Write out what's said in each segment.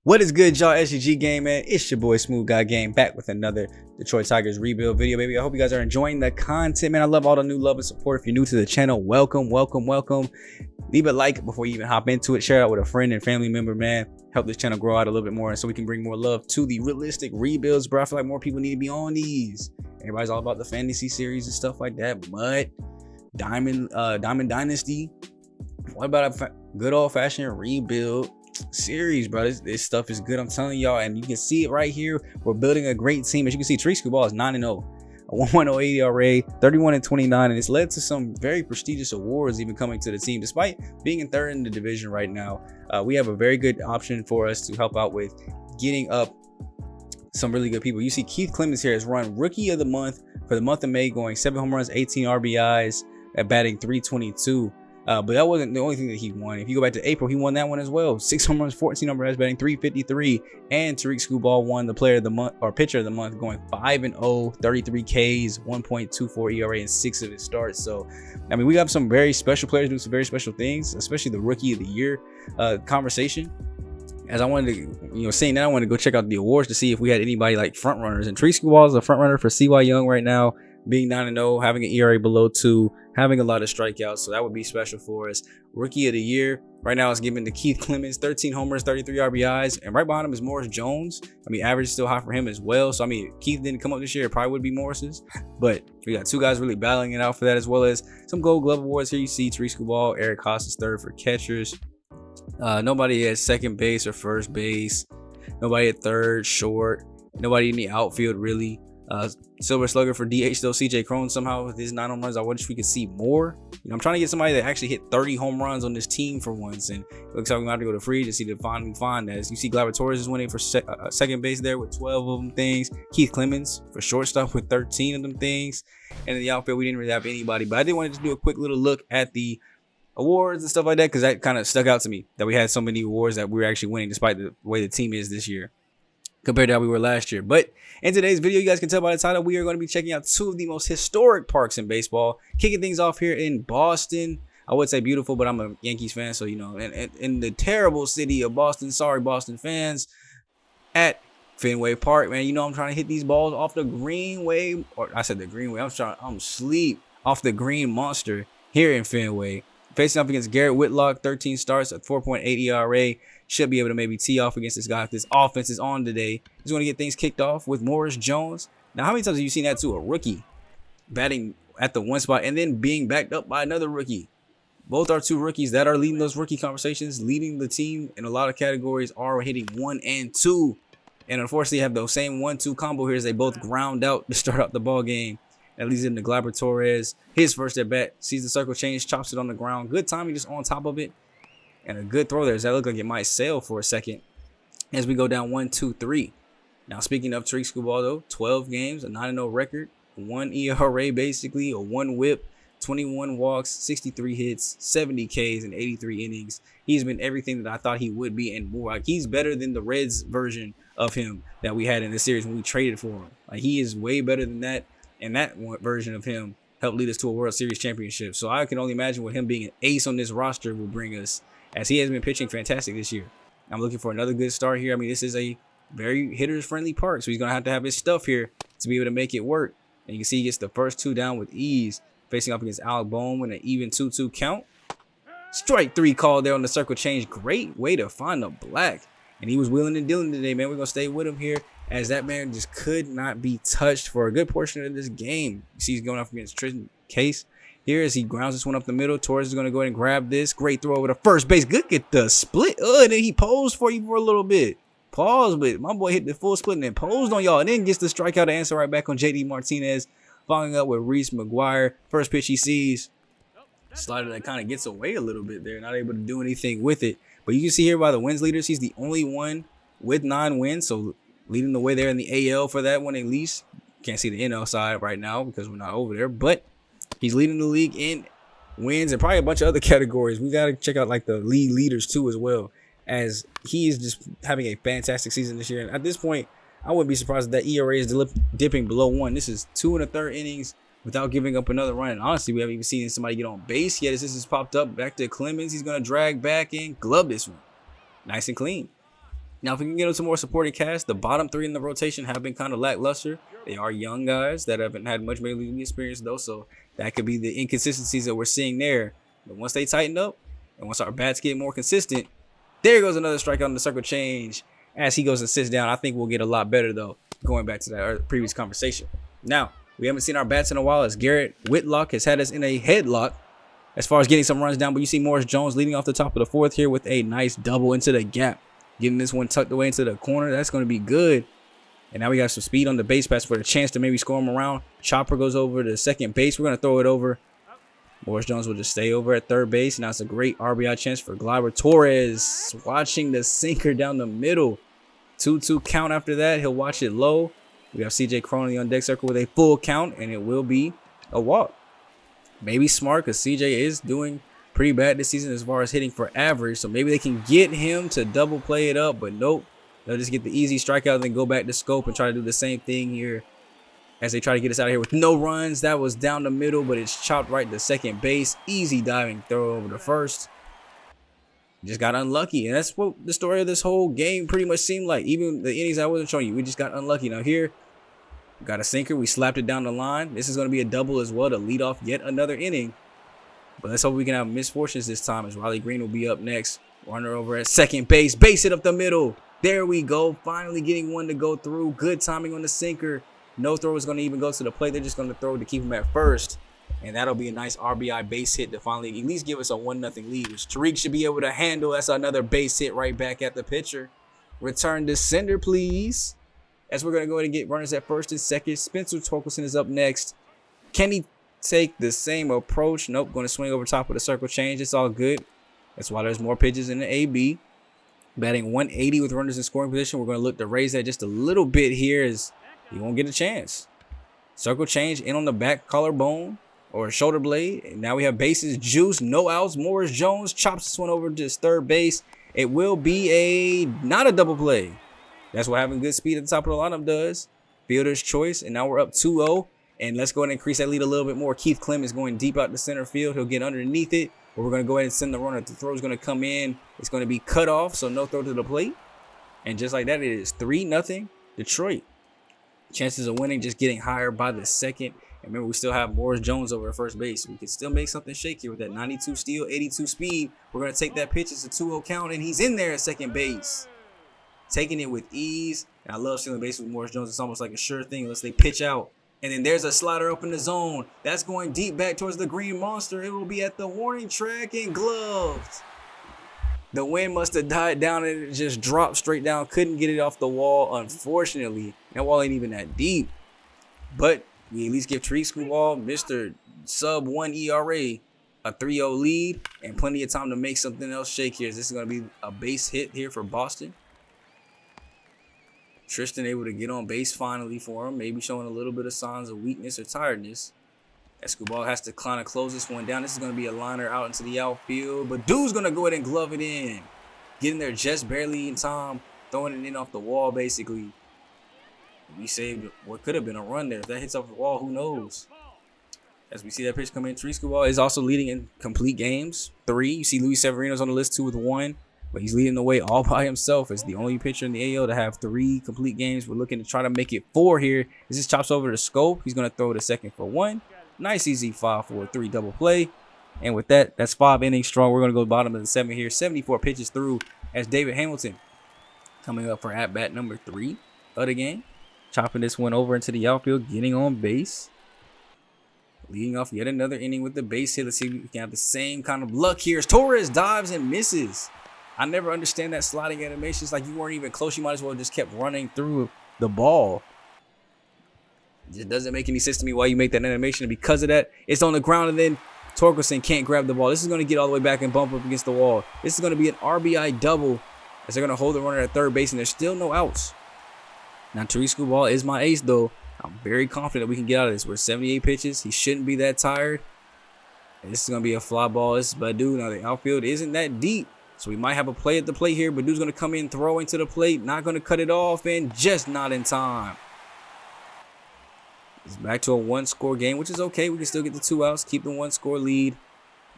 What is good, y'all? SUG Game, man. It's your boy SmooveGotGame back with another Detroit Tigers rebuild video, baby. I hope you guys are enjoying the content, man. I love all the new love and support. If you're new to the channel, welcome. Leave a like before you even hop into it. Share it out with a friend and family member, man. Help this channel grow out a little bit more, and so we can bring more love to the realistic rebuilds, bro. I feel like more people need to be on these. Everybody's all about the fantasy series and stuff like that, but Diamond Dynasty. What about a good old-fashioned rebuild series, bro? This stuff is good, I'm telling y'all, and you can see it right here. We're building a great team. As you can see, Tree School Ball is 9-0, a 1.08 ERA, 31-29, and it's led to some very prestigious awards even coming to the team. Despite being in third in the division right now, we have a very good option for us to help out with getting up some really good people. You see Keith Clemens here has run Rookie of the Month for the month of May, going 7 home runs, 18 RBIs, at batting .322. But that wasn't the only thing that he won. If you go back to April, he won that one as well. 6 home runs, 14 RBIs, batting .353. And Tariq Skubal won the Player of the Month or Pitcher of the Month, going 5-0, 33 Ks, 1.24 ERA in 6 of his starts. So, I mean, we got some very special players doing some very special things, especially the Rookie of the Year conversation. As I wanted to, saying that, I wanted to go check out the awards to see if we had anybody like front runners. And Tree Skubal is a front runner for CY Young right now, being 9-0, having an ERA below 2, having a lot of strikeouts, so that would be special for us. Rookie of the Year right now is given to Keith Clemens, 13 homers, 33 RBIs, and right behind him is Morris Jones. I mean, average is still high for him as well. So I mean, Keith didn't come up this year, it probably would be Morris's, but we got two guys really battling it out for that, as well as some Gold Glove awards here. You see Tree Skubal, Eric Haas is third for catchers. Nobody at second base or first base. Nobody at third, short. Nobody in the outfield really. Silver Slugger for DH though, CJ Cron somehow with his 9 home runs. I wish we could see more. I'm trying to get somebody that actually hit 30 home runs on this team for once, and it looks like we're gonna have to go to free agency to finally find that. As you see, Gleyber Torres is winning for second base there with 12 of them things. Keith Clemens for shortstop with 13 of them things. And in the outfield, we didn't really have anybody, but I did want to just do a quick little look at the awards and stuff like that, because that kind of stuck out to me that we had so many awards that we were actually winning despite the way the team is this year compared to how we were last year. But in today's video, you guys can tell by the title, we are going to be checking out two of the most historic parks in baseball, kicking things off here in Boston. I would say beautiful, but I'm a Yankees fan, so in the terrible city of Boston. Sorry, Boston fans. At Fenway Park, man, I'm trying to hit these balls off the greenway, or I said the greenway. I'm asleep off the green monster here in Fenway. Facing up against Garrett Whitlock, 13 starts at 4.8 ERA. Should be able to maybe tee off against this guy if this offense is on today. He's going to get things kicked off with Morris Jones. Now, how many times have you seen that to a rookie batting at the one spot and then being backed up by another rookie? Both are two rookies that are leading those rookie conversations, leading the team in a lot of categories, are hitting 1 and 2. And unfortunately, have those same 1-2 combo here as they both ground out to start out the ball game. At least in the Gleyber Torres, his first at bat, sees the circle change, chops it on the ground. Good timing just on top of it. And a good throw there. Does that look like it might sail for a second as we go down 1-2-3. Now, speaking of Tariq Skubal, though, 12 games, a 9-0 record, 1 ERA basically, a 1 whip, 21 walks, 63 hits, 70 Ks, and 83 innings. He's been everything that I thought he would be and more. Like, he's better than the Reds version of him that we had in this series when we traded for him. Like, he is way better than that. And that version of him helped lead us to a World Series championship. So I can only imagine what him being an ace on this roster will bring us, as he has been pitching fantastic this year. I'm looking for another good start here. I mean, this is a very hitters-friendly park, so he's going to have his stuff here to be able to make it work. And you can see he gets the first 2 down with ease, facing up against Alec Bohm with an even 2-2 count. Strike 3 call there on the circle change. Great way to find the black. And he was wheeling and dealing today, man. We're going to stay with him here, as that man just could not be touched for a good portion of this game. You see he's going up against Tristan Case here as he grounds this one up the middle. Torres is going to go ahead and grab this. Great throw over to first base. Good get the split. And then he posed for you for a little bit. Pause, but my boy hit the full split and then posed on y'all, and then gets the strikeout to answer right back on JD Martinez, following up with Reese McGuire. First pitch he sees. Slider that kind of gets away a little bit there. Not able to do anything with it. But you can see here by the wins leaders, he's the only one with 9 wins. So leading the way there in the AL for that one at least. Can't see the NL side right now because we're not over there. But he's leading the league in wins and probably a bunch of other categories. We got to check out like the league leaders too as well, as he is just having a fantastic season this year. And at this point, I wouldn't be surprised if that ERA is dipping below 1. This is 2 1/3 innings without giving up another run. And honestly, we haven't even seen somebody get on base yet. As this has popped up back to Clemens, he's going to drag back and glove this one. Nice and clean. Now, if we can get them some more supporting cast, the bottom three in the rotation have been kind of lackluster. They are young guys that haven't had much major league experience, though, so that could be the inconsistencies that we're seeing there. But once they tighten up and once our bats get more consistent, there goes another strikeout on the circle change. As he goes and sits down, I think we'll get a lot better, though, going back to that previous conversation. Now, we haven't seen our bats in a while as Garrett Whitlock has had us in a headlock as far as getting some runs down. But you see Morris Jones leading off the top of the fourth here with a nice double into the gap. Getting this one tucked away into the corner. That's going to be good. And now we got some speed on the base pass for the chance to maybe score him around. Chopper goes over to second base. We're going to throw it over. Morris Jones will just stay over at third base. Now it's a great RBI chance for Gleyber Torres. Watching the sinker down the middle. 2-2 count after that. He'll watch it low. We have CJ Croney on deck circle with a full count. And it will be a walk. Maybe smart because CJ is doing pretty bad this season as far as hitting for average. So maybe they can get him to double play it up. But nope. They'll just get the easy strikeout and then go back to scope and try to do the same thing here as they try to get us out of here with no runs. That was down the middle, but it's chopped right to second base. Easy diving throw over to first. Just got unlucky. And that's what the story of this whole game pretty much seemed like. Even the innings I wasn't showing you, we just got unlucky. Now here, we got a sinker. We slapped it down the line. This is going to be a double as well to lead off yet another inning. But let's hope we can have misfortunes this time as Riley Green will be up next. Runner over at second base. Base hit up the middle. There we go. Finally getting one to go through. Good timing on the sinker. No throw is going to even go to the plate. They're just going to throw to keep him at first. And that'll be a nice RBI base hit to finally at least give us a 1-0 lead, which Tariq should be able to handle. That's another base hit right back at the pitcher. Return to sender, please. As we're going to go ahead and get runners at first and second. Spencer Torkelson is up next. Can he take the same approach? Nope. Going to swing over top of the circle change. It's all good. That's why there's more pitches in the AB. Batting 180 with runners in scoring position. We're going to look to raise that just a little bit here as he won't get a chance. Circle change in on the back collarbone or shoulder blade. And now we have bases juice, no outs. Morris Jones chops this one over to his third base. It will be not a double play. That's what having good speed at the top of the lineup does. Fielder's choice. And now we're up 2-0. And let's go ahead and increase that lead a little bit more. Keith Clem is going deep out the center field. He'll get underneath it. But we're going to go ahead and send the runner. The throw is going to come in. It's going to be cut off, so no throw to the plate. And just like that, it is 3-0 Detroit. Chances of winning just getting higher by the second. And remember, we still have Morris Jones over at first base. We can still make something shake here with that 92 steal, 82 speed. We're going to take that pitch. It's a 2-0 count, and he's in there at second base. Taking it with ease. And I love stealing base with Morris Jones. It's almost like a sure thing unless they pitch out. And then there's a slider up in the zone. That's going deep back towards the green monster. It will be at the warning track and gloved. The wind must have died down and it just dropped straight down. Couldn't get it off the wall, unfortunately. That wall ain't even that deep. But we at least give Tariq Skubal, Mr. Sub 1 ERA, a 3-0 lead and plenty of time to make something else shake here. This is going to be a base hit here for Boston. Tristan able to get on base finally for him, maybe showing a little bit of signs of weakness or tiredness. Escobar has to kind of close this one down. This is going to be a liner out into the outfield, but dude's going to go ahead and glove it in. Getting there just barely in time, throwing it in off the wall basically. We saved what could have been a run there. If that hits off the wall, who knows? As we see that pitch come in, Tariq Skubal is also leading in complete games, 3. You see Luis Severino's on the list, 2 with 1. But he's leading the way all by himself as the only pitcher in the AL to have 3 complete games. We're looking to try to make it 4 here. This just chops over to Scope. He's going to throw it a second for 1. Nice easy 5-4-3 double play. And with that, that's 5 innings strong. We're going to go bottom of the 7 here. 74 pitches through as David Hamilton coming up for at-bat number 3 of the game. Chopping this one over into the outfield, getting on base. Leading off yet another inning with the base hit. Let's see if we can have the same kind of luck here as Torres dives and misses. I never understand that sliding animation. It's like you weren't even close. You might as well just kept running through the ball. It just doesn't make any sense to me why you make that animation. And because of that, it's on the ground and then Torkelson can't grab the ball. This is going to get all the way back and bump up against the wall. This is going to be an RBI double as they're going to hold the runner at third base and there's still no outs. Now, Tariq Skubal is my ace, though. I'm very confident we can get out of this. We're 78 pitches. He shouldn't be that tired. And this is going to be a fly ball. This is Badu. Now, the outfield isn't that deep. So we might have a play at the plate here. Badu's going to come in, throwing to the plate. Not going to cut it off, and just not in time. It's back to a 1-score game, which is okay. We can still get the 2 outs, keep the 1-score lead.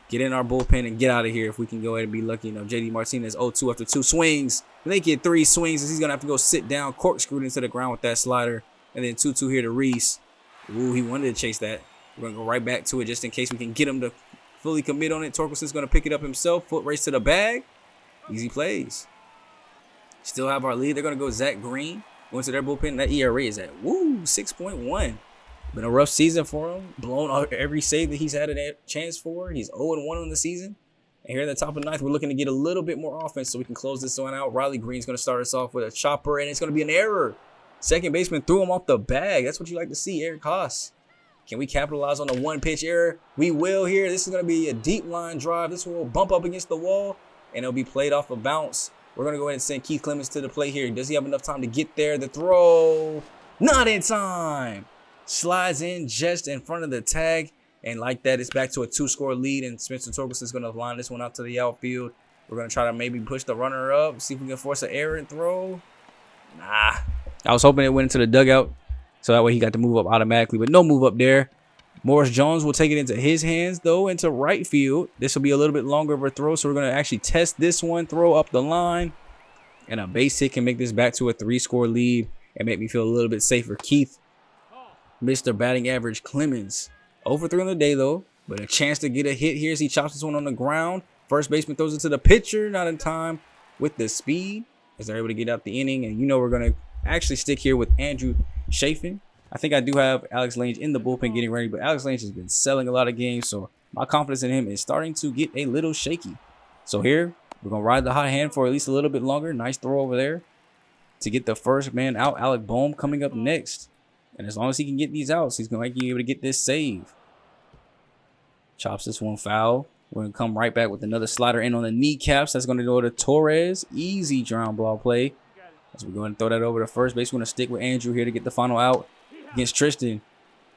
get in our bullpen and get out of here if we can go ahead and be lucky enough. JD Martinez 0-2 after 2 swings. They get 3 swings as he's going to have to go sit down, corkscrewed into the ground with that slider. And then 2-2 here to Reese. Ooh, he wanted to chase that. We're going to go right back to it just in case we can get him to fully commit on it. Torkelson's going to pick it up himself. Foot race to the bag. Easy plays. Still have our lead. They're going to go Zach Green. Going to their bullpen. That ERA is at 6.1. Been a rough season for him. Blown out every save that he's had a chance for. He's 0-1 on the season. And here at the top of the ninth, we're looking to get a little bit more offense so we can close this one out. Riley Green's going to start us off with a chopper, and it's going to be an error. Second baseman threw him off the bag. That's what you like to see, Eric Haas. Can we capitalize on the one-pitch error? We will here. This is going to be a deep line drive. This will bump up against the wall, and it'll be played off a bounce. We're going to go ahead and send Keith Clemens to the plate here. Does he have enough time to get there? The throw, not in time. Slides in just in front of the tag. And like that, it's back to a 2-score lead. And Spencer Torkelson's going to line this one out to the outfield. We're going to try to maybe push the runner up. See if we can force an error and throw. Nah. I was hoping it went into the dugout. So that way he got to move up automatically. But no move up there. Morris Jones will take it into his hands, though, into right field. This will be a little bit longer of a throw. So we're going to actually test this one. Throw up the line. And a base hit can make this back to a 3-score lead. And make me feel a little bit safer. Keith, Mr. Batting Average Clemens. 0-for-3 on the day, though. But a chance to get a hit here as he chops this one on the ground. First baseman throws it to the pitcher. Not in time with the speed. As they're able to get out the inning. And you know we're going to actually stick here with Andrew Chafin. I think I do have Alex Lange in the bullpen getting ready. But Alex Lange has been selling a lot of games. So my confidence in him is starting to get a little shaky. So here, we're going to ride the hot hand for at least a little bit longer. Nice throw over there to get the first man out. Alec Bohm coming up next. And as long as he can get these outs, he's going to be able to get this save. Chops this one foul. We're going to come right back with another slider in on the kneecaps. That's going to go to Torres. Easy ground ball play. As we go and throw that over to first base, we're going to stick with Andrew here to get the final out against Tristan.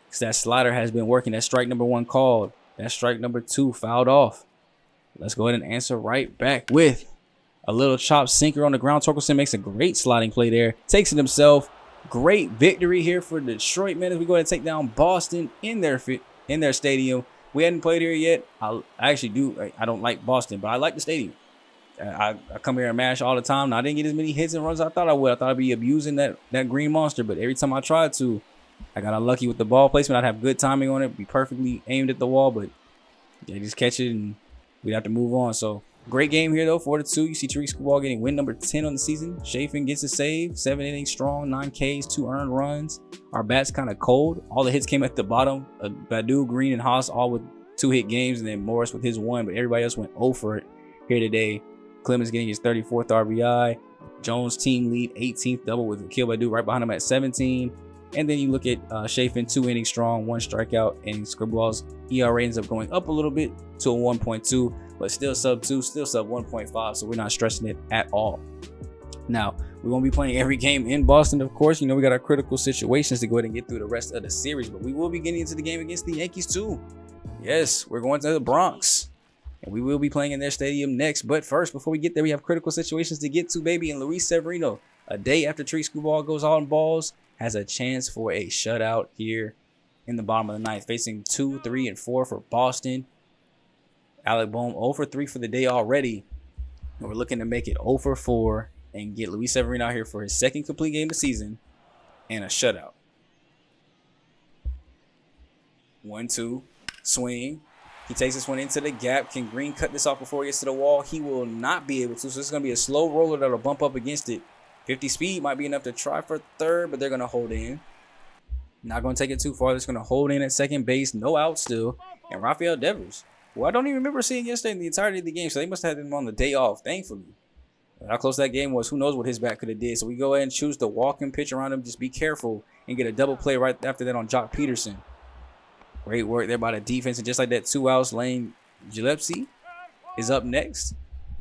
Because that slider has been working. That's strike number 1 called. That's strike number 2 fouled off. Let's go ahead and answer right back with a little chop sinker on the ground. Torkelson makes a great sliding play there. Takes it himself. Great victory here for Detroit, man, as we go ahead and take down Boston in their stadium. We hadn't played here yet. I actually do. I don't like Boston, but I like the stadium. I come here and mash all the time. Now, I didn't get as many hits and runs as I thought I would. I thought I'd be abusing that green monster, but every time I tried to, I got unlucky with the ball placement. I'd have good timing on it, be perfectly aimed at the wall, but they just catch it and we'd have to move on. So great game here, though, 4-2. You see Tariq Skubal getting win number 10 on the season. Chafin gets a save, 7 innings strong, 9 Ks, 2 earned runs. Our bat's kind of cold. All the hits came at the bottom. Badu, Green, and Haas all with 2-hit games, and then Morris with his 1, but everybody else went 0 for it here today. Clemens getting his 34th RBI. Jones team lead, 18th double with Akil Badu right behind him at 17. And then you look at Chafin, 2 innings strong, 1 strikeout, and Scribbal's ERA ends up going up a little bit to a 1.2, but still sub 2, still sub 1.5, so we're not stressing it at all. Now, we won't be playing every game in Boston, of course. You know, we got our critical situations to go ahead and get through the rest of the series, but we will be getting into the game against the Yankees too. Yes, we're going to the Bronx, and we will be playing in their stadium next. But first, before we get there, we have critical situations to get to, baby. And Luis Severino, a day after Tariq Skubal goes on balls, has a chance for a shutout here in the bottom of the ninth, facing 2, 3, and 4 for Boston. Alec Bohm 0 for 3 for the day already. And we're looking to make it 0 for 4 and get Luis Severino out here for his 2nd complete game of the season and a shutout. 1-2, swing. He takes this one into the gap. Can Green cut this off before he gets to the wall? He will not be able to. So it's going to be a slow roller that'll bump up against it. 50 speed might be enough to try for third, but they're going to hold in. Not going to take it too far. They're just going to hold in at second base. No out still. And Rafael Devers, who I don't even remember seeing yesterday in the entirety of the game. So they must have had him on the day off, thankfully. How close that game was, who knows what his bat could have did. So we go ahead and choose the walking pitch around him. Just be careful and get a double play right after that on Jock Peterson. Great work there by the defense. And just like that, 2 outs, Lane Gillespie is up next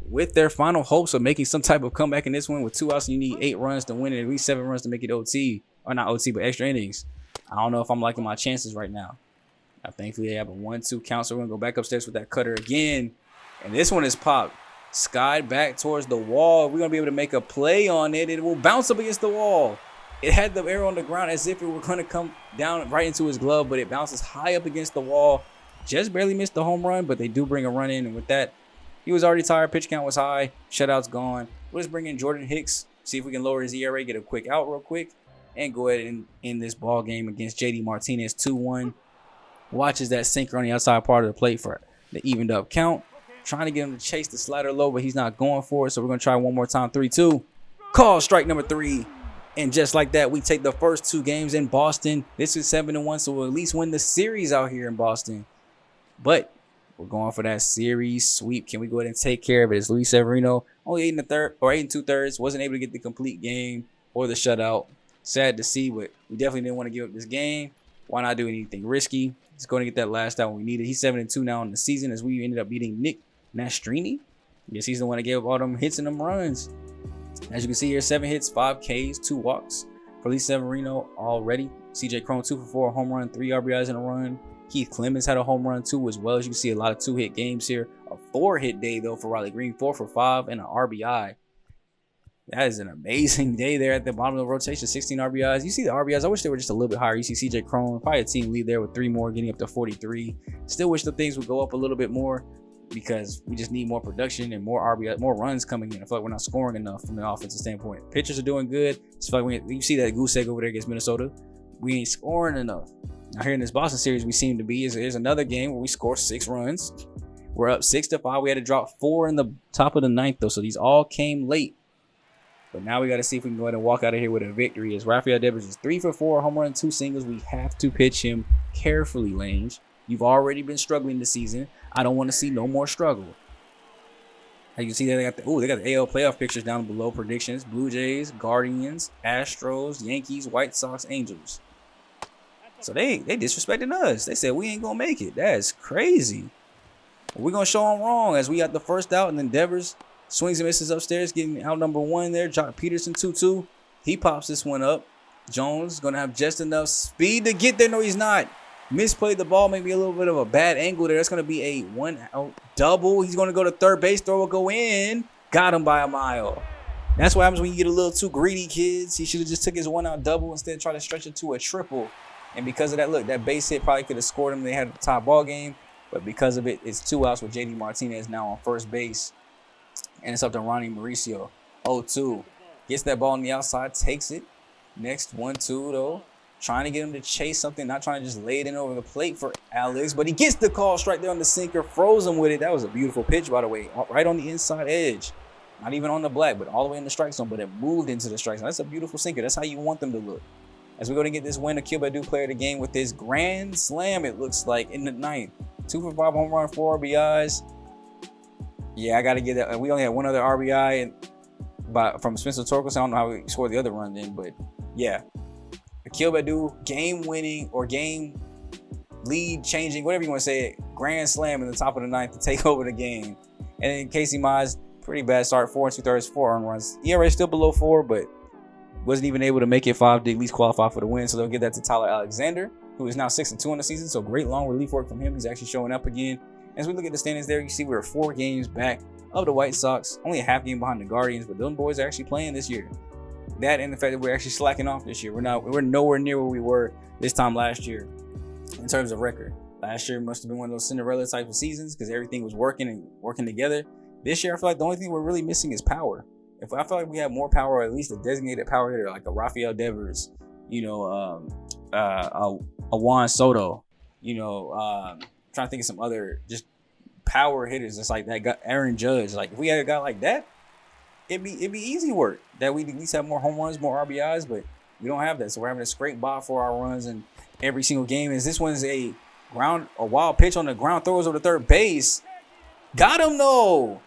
with their final hopes of making some type of comeback in this one. With 2 outs, you need 8 runs to win it, at least 7 runs to make it OT. Or not OT, but extra innings. I don't know if I'm liking my chances right now. Now, thankfully, they have a 1-2 count, so we're going to go back upstairs with that cutter again. And this one is popped. Skied back towards the wall. We're going to be able to make a play on it. It will bounce up against the wall. It had the arrow on the ground as if it were going to come down right into his glove, but it bounces high up against the wall. just barely missed the home run, but they do bring a run in. And with that, he was already tired. Pitch count was high. Shutout's gone. We'll just bring in Jordan Hicks, see if we can lower his ERA, get a quick out real quick, and go ahead and end this ball game against JD Martinez 2-1. Watches that sinker on the outside part of the plate for the evened up count. Trying to get him to chase the slider low, but he's not going for it. So we're going to try one more time. 3-2. Call strike number 3. And just like that, we take the first 2 games in Boston. This is 7-1, so we'll at least win the series out here in Boston. But we're going for that series sweep. Can we go ahead and take care of it? It's Luis Severino, only 8 and 2/3. Wasn't able to get the complete game or the shutout. Sad to see, but we definitely didn't want to give up this game. Why not do anything risky? He's going to get that last out when we need it. He's 7-2 now in the season as we ended up beating Nick Nastrini. Yes, he's the one that gave up all them hits and them runs. As you can see here, 7 hits, 5 Ks, 2 walks for Luis Severino already. CJ Cron 2 for 4, home run, 3 RBIs in a run. Keith Clemens had a home run too as well. As you can see, a lot of 2-hit games here. A 4-hit day though for Riley Green, 4 for 5 and an RBI. That is an amazing day there at the bottom of the rotation. 16 RBIs. You see the RBIs. I wish they were just a little bit higher. You see CJ Cron, probably a team lead there with 3 more, getting up to 43. Still wish the things would go up a little bit more, because we just need more production and more RBI, more runs coming in. I feel like we're not scoring enough from the offensive standpoint. Pitchers are doing good. It's like you see that goose egg over there against Minnesota. We ain't scoring enough. Now here in this Boston series, we seem to be. There's another game where we score 6 runs. We're up 6-5. We had to drop 4 in the top of the 9th though, so these all came late. But now we got to see if we can go ahead and walk out of here with a victory. As Rafael Devers is 3 for 4, home run, 2 singles. We have to pitch him carefully, Lange. You've already been struggling this season. I don't want to see no more struggle. As you can see, they got the AL playoff pictures down below. Predictions: Blue Jays, Guardians, Astros, Yankees, White Sox, Angels. So they disrespecting us. They said we ain't gonna make it. That's crazy. We're gonna show them wrong as we got the first out, and then Devers swings and misses upstairs, getting out number 1 there. Jock Peterson 2-2. He pops this one up. Jones gonna have just enough speed to get there. No, he's not. Misplayed the ball, maybe a little bit of a bad angle there. That's going to be a 1-out double. He's going to go to third base. Throw will go in. Got him by a mile. That's what happens when you get a little too greedy, kids. He should have just took his 1-out double instead of trying to stretch it to a triple. And because of that, look, that base hit probably could have scored him. They had the top ball game. But because of it, it's 2 outs with JD Martinez now on first base. And it's up to Ronnie Mauricio. 0-2. Gets that ball on the outside. Takes it. Next 1-2 though. Trying to get him to chase something, not trying to just lay it in over the plate for Alex. But he gets the call strike there on the sinker, froze him with it. That was a beautiful pitch, by the way, right on the inside edge. Not even on the black, but all the way in the strike zone, but it moved into the strike zone. That's a beautiful sinker. That's how you want them to look. As we go to get this win, Akil Baddoo player of the game with this grand slam, it looks like, in the 9th. 2 for 5 home run, 4 RBIs. Yeah, I got to get that. We only had 1 other RBI from Spencer Torkelson. I don't know how we scored the other run then, but yeah. Akil Baddoo, game-winning or game lead-changing, whatever you want to say it, grand slam in the top of the 9th to take over the game. And then Casey Mize, pretty bad start, 4 2/3, 4 earned runs. ERA still below 4, but wasn't even able to make it 5 to at least qualify for the win. So they'll give that to Tyler Alexander, who is now 6-2 in the season. So great long relief work from him. He's actually showing up again. As we look at the standings there, you see we're 4 games back of the White Sox, only a half game behind the Guardians, but those boys are actually playing this year. That and the fact that we're actually slacking off this year. We're nowhere near where we were this time last year in terms of record. Last year must have been one of those Cinderella type of seasons because everything was working together. This year, I feel like the only thing we're really missing is power. If I feel like we have more power, or at least a designated power hitter like a Rafael Devers, a Juan Soto, trying to think of some other just power hitters. It's like that guy, Aaron Judge. Like if we had a guy like that, it'd be easy work. That we'd at least have more home runs, more RBIs, but we don't have that. So we're having to scrape by for our runs in every single game. As this one's a wild pitch on the ground, throws over the third base. Got him though.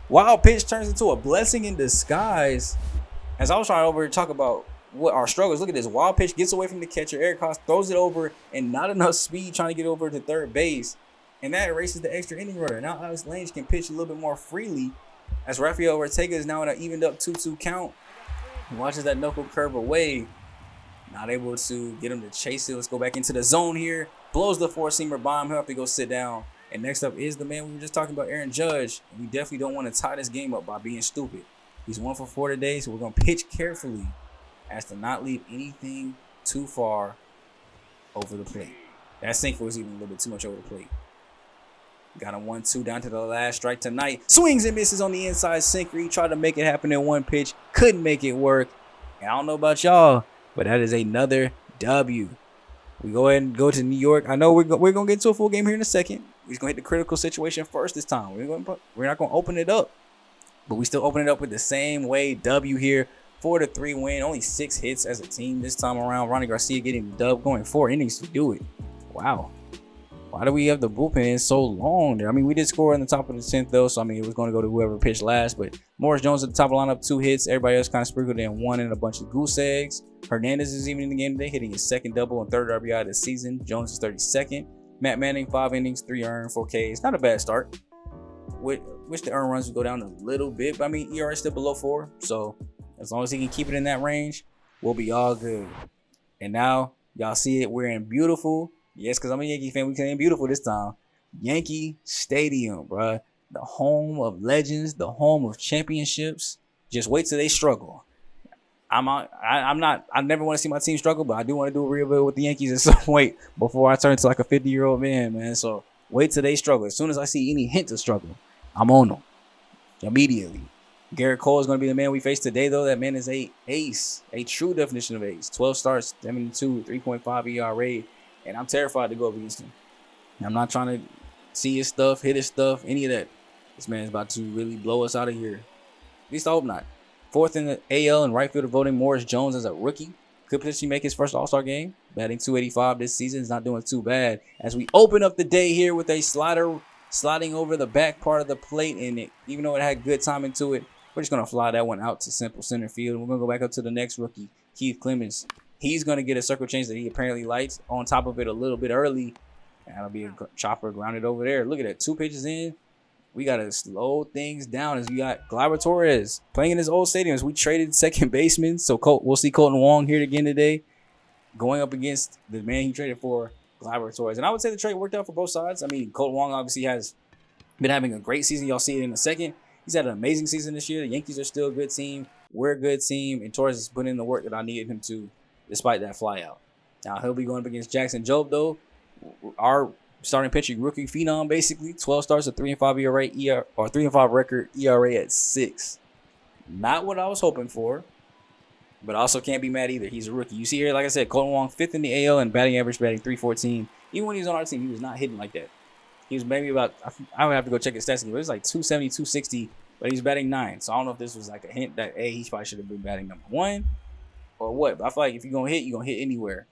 Wild pitch turns into a blessing in disguise. As I was trying over to talk about what our struggles, look at this. Wild pitch gets away from the catcher. Eric Haas throws it over and not enough speed trying to get over to third base. And that erases the extra inning runner. Now Alex Lange can pitch a little bit more freely. As Rafael Ortega is now in an evened up 2-2 count. He watches that knuckle curve away. Not able to get him to chase it. Let's go back into the zone here. Blows the 4-seamer by him. He'll have to go sit down. And next up is the man we were just talking about, Aaron Judge. And we definitely don't want to tie this game up by being stupid. He's 1 for 4 today, so we're going to pitch carefully as to not leave anything too far over the plate. That sinker was even a little bit too much over the plate. Got a 1-2 down to the last strike tonight. Swings and misses on the inside sinker. He tried to make it happen in one pitch. Couldn't make it work. And I don't know about y'all, but that is another W. We go ahead and go to New York. I know we're going to get to a full game here in a second. We're just going to hit the critical situation first this time. We're not going to open it up. But we still open it up with the same way. W here. 4-3 win. Only 6 hits as a team this time around. Ronnie Garcia getting the dub, going 4 innings to do it. Wow. Why do we have the bullpen in so long there? I mean, we did score in the top of the 10th, though. So, I mean, it was going to go to whoever pitched last. But Morris Jones at the top of the lineup, 2 hits. Everybody else kind of sprinkled in 1 and a bunch of goose eggs. Hernandez is even in the game today, hitting his 2nd double and 3rd RBI of the season. Jones is 32nd. Matt Manning, 5 innings, 3 earned, 4 Ks. Not a bad start. Wish the earned runs would go down a little bit. But, I mean, ERA is still below 4. So, as long as he can keep it in that range, we'll be all good. And now, y'all see it. We're in beautiful. Yes, because I'm a Yankee fan. We came beautiful this time. Yankee Stadium, bro. The home of legends, the home of championships. Just wait till they struggle. I never want to see my team struggle, but I do want to do a rebuild with the Yankees at some point before I turn to like a 50-year-old man. So wait till they struggle. As soon as I see any hint of struggle, I'm on them immediately. Garrett Cole is going to be the man we face today, though. That man is a ace, a true definition of ace. 12 starts, 72, 3.5 ERA. And I'm terrified to go up against him. I'm not trying to see his stuff, hit his stuff, any of that. This man is about to really blow us out of here. At least I hope not. 4th in the AL and right fielder voting, Morris Jones as a rookie. Could potentially make his first All-Star game. Batting .285 this season. Is not doing too bad. As we open up the day here with a slider sliding over the back part of the plate. And even though it had good timing to it, we're just going to fly that one out to simple center field. We're going to go back up to the next rookie, Keith Clemens. He's going to get a circle change that he apparently likes on top of it a little bit early. And that'll be a chopper grounded over there. Look at that. 2 pitches in. We got to slow things down as we got Gleyber Torres playing in his old stadiums. We traded second baseman. So we'll see Colton Wong here again today going up against the man he traded for, Gleyber Torres. And I would say the trade worked out for both sides. I mean, Colton Wong obviously has been having a great season. Y'all see it in a second. He's had an amazing season this year. The Yankees are still a good team. We're a good team. And Torres is putting in the work that I needed him to, despite that flyout. Now, he'll be going up against Jackson Jobe, though. Our starting pitcher, rookie phenom, basically. 12 starts, a 3.5 ERA, or 3.5 record, ERA at 6. Not what I was hoping for, but I also can't be mad either. He's a rookie. You see here, like I said, Colton Wong, 5th in the AL and batting average, batting .314. Even when he was on our team, he was not hitting like that. He was maybe about, I would have to go check his stats, but it was like 270, 260, but he's batting 9. So I don't know if this was like a hint that, hey, he probably should have been batting number 1. Or what? But I feel like if you're going to hit anywhere.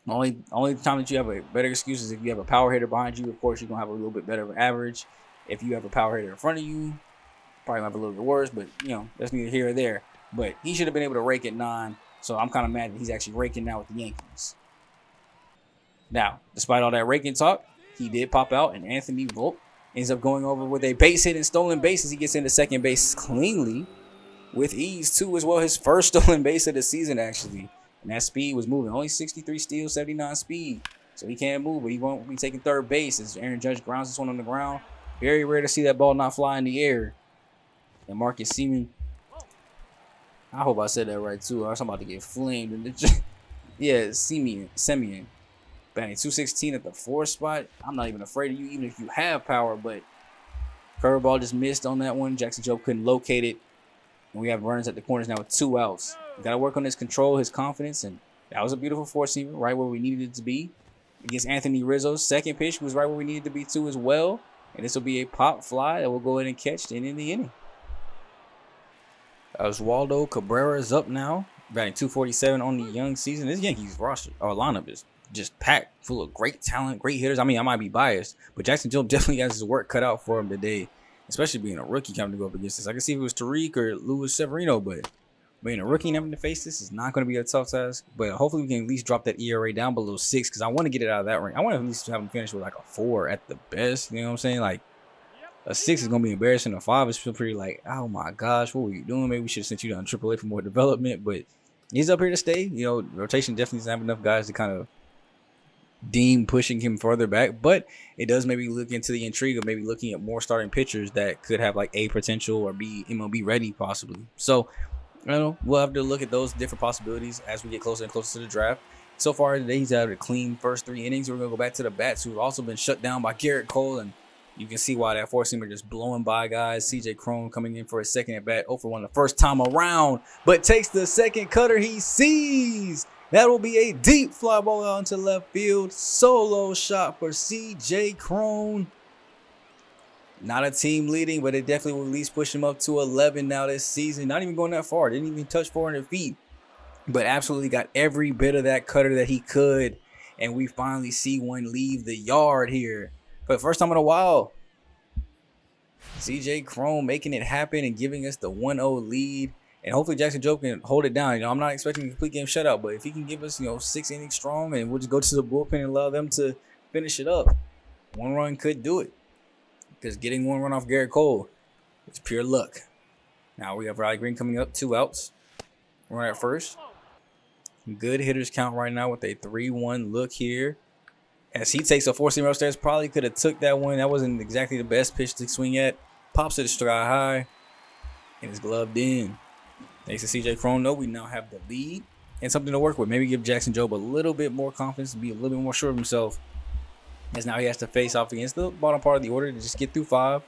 The only time that you have a better excuse is if you have a power hitter behind you. Of course, you're going to have a little bit better of an average. If you have a power hitter in front of you, probably have a little bit worse. But, that's neither here or there. But he should have been able to rake at 9. So I'm kind of mad that he's actually raking now with the Yankees. Now, despite all that raking talk, he did pop out. And Anthony Volpe ends up going over with a base hit and stolen bases. He gets into second base cleanly. With ease, too, as well. His first stolen base of the season, actually. And that speed was moving. Only 63 steals, 79 speed. So he can't move, but he won't be taking third base as Aaron Judge grounds this one on the ground. Very rare to see that ball not fly in the air. And Marcus Semien. I hope I said that right, too. I'm about to get flamed. Yeah, Semien. Batting .216 at the 4th spot. I'm not even afraid of you, even if you have power. But curveball just missed on that one. Jackson Jobe couldn't locate it. And we have runners at the corners now with 2 outs. Got to work on his control, his confidence, and that was a beautiful 4-seamer, right where we needed it to be. Against Anthony Rizzo's second pitch was right where we needed to be too as well. And this will be a pop fly that will go ahead and catch to end the inning. Oswaldo Cabrera is up now, batting .247 on the young season. This Yankees roster or lineup is just packed full of great talent, great hitters. I mean, I might be biased, but Jackson Jobe definitely has his work cut out for him today, especially being a rookie coming to go up against this. I can see if it was Tariq or Luis Severino, but being a rookie and having to face this is not going to be a tough task. But hopefully we can at least drop that ERA down below 6 because I want to get it out of that range. I want to at least have him finish with like a 4 at the best. You know what I'm saying? Like a 6 is going to be embarrassing. A 5 is still pretty like, oh my gosh, what were you doing? Maybe we should have sent you down AAA for more development. But he's up here to stay. Rotation definitely doesn't have enough guys to kind of deem pushing him further back. But it does maybe look into the intrigue of maybe looking at more starting pitchers that could have like A potential or be MLB ready possibly. So we'll have to look at those different possibilities as we get closer and closer to the draft. So far today, he's had a clean first 3 innings. We're going to go back to the bats, who have also been shut down by Garrett Cole and You can see why that four-seamer just blowing by guys. CJ Cron coming in for a second at bat, 0 for 1 the first time around, but takes the second cutter he sees. That will be a deep fly ball out into left field. Solo shot for CJ Cron. Not a team leading, but it definitely will at least push him up to 11 now this season. Not even going that far. Didn't even touch 400 feet, but absolutely got every bit of that cutter that he could. And we finally see one leave the yard here. For the first time in a while, CJ Cron making it happen and giving us the 1-0 lead. And hopefully Jackson Jobe can hold it down. I'm not expecting a complete game shutout, but if he can give us, 6 innings strong, and we'll just go to the bullpen and allow them to finish it up. 1 run could do it. Because getting 1 run off Garrett Cole is pure luck. Now we have Riley Green coming up, 2 outs. Run at first. Good hitters count right now with a 3-1 look here. As he takes a 4-seamer upstairs, probably could have took that one. That wasn't exactly the best pitch to swing at. Pops it sky high, and it's gloved in. Thanks to CJ Cron, though, we now have the lead and something to work with. Maybe give Jackson Jobe a little bit more confidence, to be a little bit more sure of himself. As now he has to face off against the bottom part of the order to just get through 5.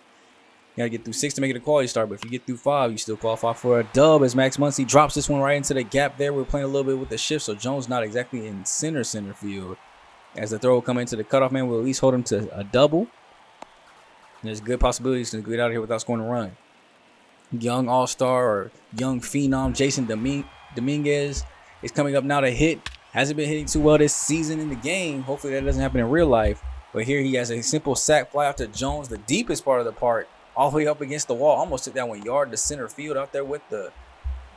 You got to get through 6 to make it a quality start, but if you get through 5, you still qualify for a dub as Max Muncy drops this one right into the gap there. We're playing a little bit with the shift, so Jones not exactly in center field. As the throw will come into the cutoff man, we'll at least hold him to a double. And there's good possibilities to get out of here without scoring a run. Young all-star or young phenom Jason Dominguez is coming up now to hit. Hasn't been hitting too well this season in the game. Hopefully that doesn't happen in real life. But here he has a simple sac fly out to Jones, the deepest part of the park, all the way up against the wall. Almost took that 1 yard to center field out there with the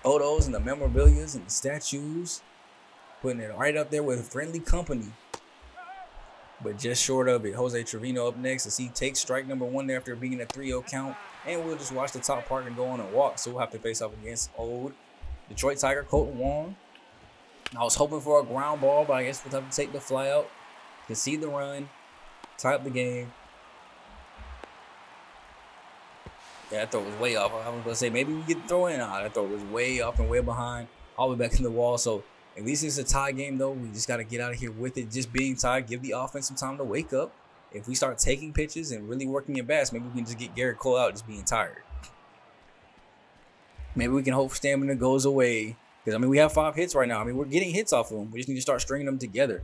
photos and the memorabilia and the statues. Putting it right up there with friendly company. But just short of it. Jose Trevino up next as he takes strike number 1 there after being a 3-0 count. And we'll just watch the top part and go on and walk. So we'll have to face off against old Detroit Tiger Colton Wong. I was hoping for a ground ball, but I guess we'll have to take the fly out, concede the run, tie up the game. Yeah, that throw was way off. I was going to say maybe we get the throw in. Nah, that throw was way off and way behind, all the way back in the wall. So at least it's a tie game, though. We just got to get out of here with it. Just being tied, give the offense some time to wake up. If we start taking pitches and really working at bats, maybe we can just get Garrett Cole out just being tired. Maybe we can hope stamina goes away. Because, we have 5 hits right now. We're getting hits off of them. We just need to start stringing them together.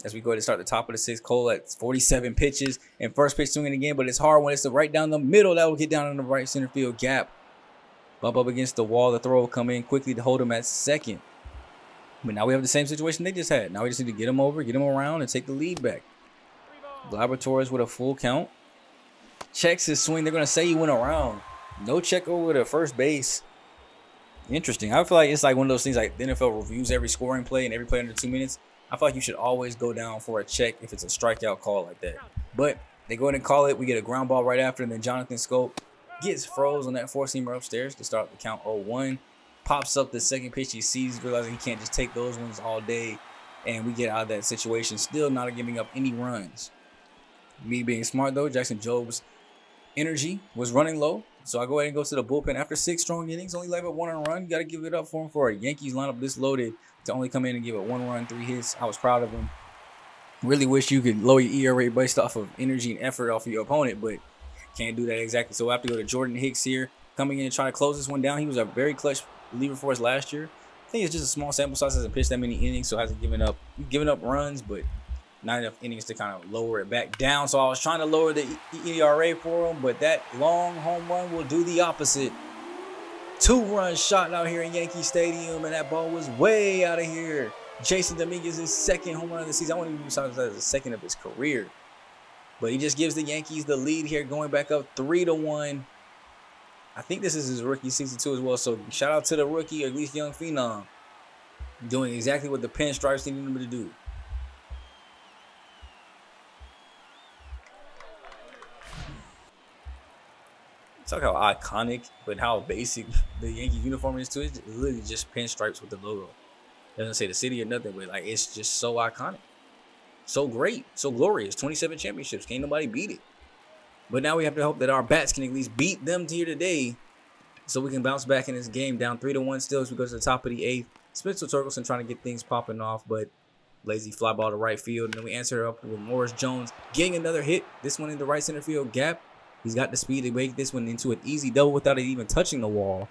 As we go ahead and start the top of the 6th, Cole at 47 pitches and first pitch swinging again. But it's hard when it's right down the middle. That will get down in the right center field gap. Bump up against the wall. The throw will come in quickly to hold him at second. But now we have the same situation they just had. Now we just need to get him over, get him around, and take the lead back. Laboratories with a full count. Checks his swing. They're going to say he went around. No check over to first base. Interesting. I feel like it's like one of those things like the NFL reviews every scoring play and every play under 2 minutes. I feel like you should always go down for a check if it's a strikeout call like that. But they go ahead and call it. We get a ground ball right after, and then Jonathan Scope gets froze on that 4-seamer upstairs to start the count 0-1. Pops up the second pitch he sees, realizing he can't just take those ones all day. And we get out of that situation, still not giving up any runs. Me being smart, though, Jackson Jobe's energy was running low. So I go ahead and go to the bullpen. After 6 strong innings, only left up 1 run. You got to give it up for him for a Yankees lineup this loaded to only come in and give it 1 run, 3 hits. I was proud of him. Really wish you could lower your ERA based off of energy and effort off of your opponent, but can't do that exactly. So I have to go to Jordan Hicks here, coming in and try to close this one down. He was a very clutch reliever for us last year. I think it's just a small sample size, hasn't pitched that many innings, so hasn't given up runs, but not enough innings to kind of lower it back down. So I was trying to lower the ERA for him, but that long home run will do the opposite. 2-run shot out here in Yankee Stadium, and that ball was way out of here. Jason Dominguez's 2nd home run of the season. I wouldn't even say that as the 2nd of his career. But he just gives the Yankees the lead here, going back up 3-1. I think this is his rookie season too as well. So shout out to the rookie, or at least young phenom, doing exactly what the pinstripes needed him to do. Talk how iconic, but how basic the Yankee uniform is too. It's literally just pinstripes with the logo. It doesn't say the city or nothing, but like it's just so iconic, so great, so glorious. 27 championships, can't nobody beat it. But now we have to hope that our bats can at least beat them here today, so we can bounce back in this game. Down 3-1 still as we go to the top of the 8th. Spencer Torkelson trying to get things popping off, but lazy fly ball to right field. And then we answer it up with Morris Jones getting another hit. This one in the right center field gap. He's got the speed to make this one into an easy double without it even touching the wall.